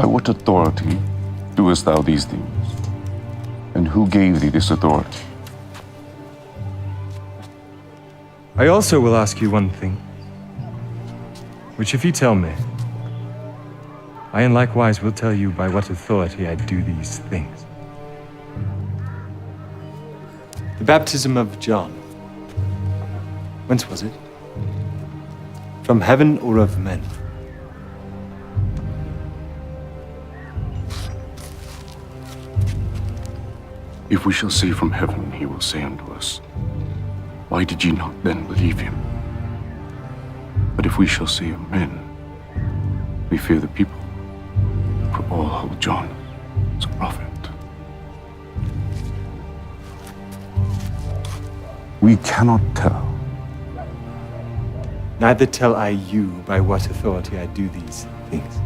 By what authority doest thou these things? And who gave thee this authority? I also will ask you one thing, which if you tell me, I in likewise will tell you by what authority I do these things. The baptism of John, whence was it? From heaven or of men? If we shall say from heaven, he will say unto us, why did ye not then believe him? But if we shall say of men, we fear the people, for all hold John as a prophet. We cannot tell. Neither tell I you by what authority I do these things.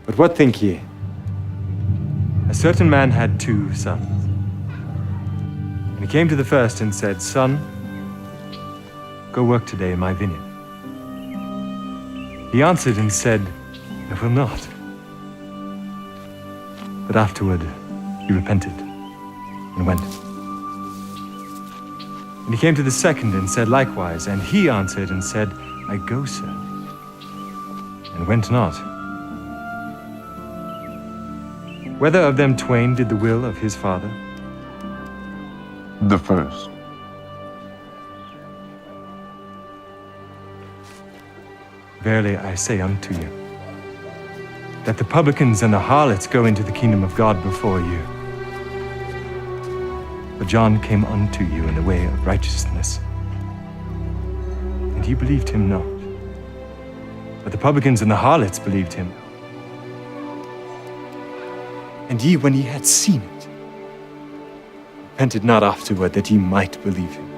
But what think ye? A certain man had 2 sons. And he came to the first and said, Son, go work today in my vineyard. He answered and said, I will not. But afterward he repented and went. And he came to the second and said likewise, and he answered and said, I go, sir, and went not. Whether of them twain did the will of his father? The first. Verily I say unto you, that the publicans and the harlots go into the kingdom of God before you. But John came unto you in the way of righteousness, and ye believed him not. But the publicans and the harlots believed him. And ye, when ye had seen it, repented not afterward that ye might believe him.